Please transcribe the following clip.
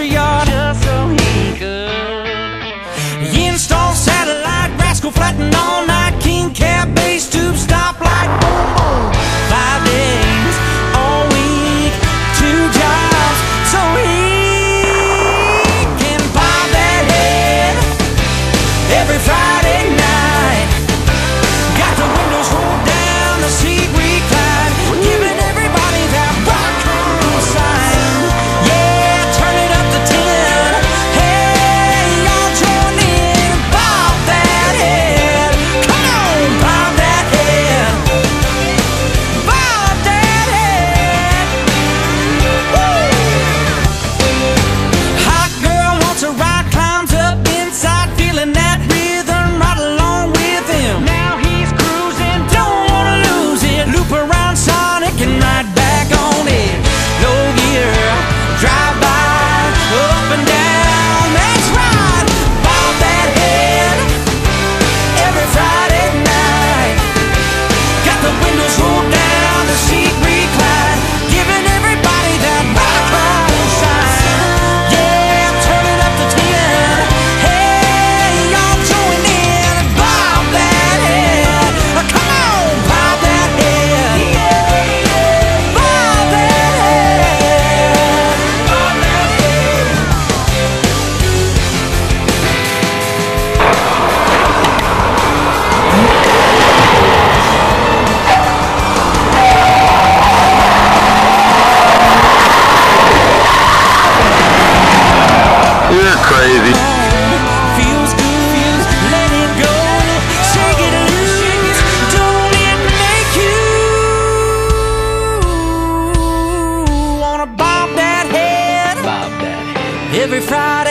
country yard just so he could. He installed satellite, rascal flattened all night, king cab, bass tube, stoplight, boom boom. 5 days all week, 2 jobs, so he can bob that head every Friday night. Got the windows rolled down, the seat reclined, giving everybody that rock and roll sign. Yeah, turn it up to 10. Hey, y'all join in, bob that head. Come on, bob that head. Bob that head. Woo! Hot girl wants a ride, climbs up inside, feeling that rhythm right along with him. Now he's cruising, don't wanna lose it. Loop around Sonic and right back on it. Low gear, drive by, up and down. That's right, bob that head every Friday night. Got the windows rolled down, the seat reclined, giving everybody that rock and roll sign. Yeah, turn it up to 10. Hey, y'all join in, bob that head. Come on, bob that head. Bob that head. Bob that head. You're crazy. Feels good, let it go, shake it loose, don't it make you wanna bob that head? Bob that head every Friday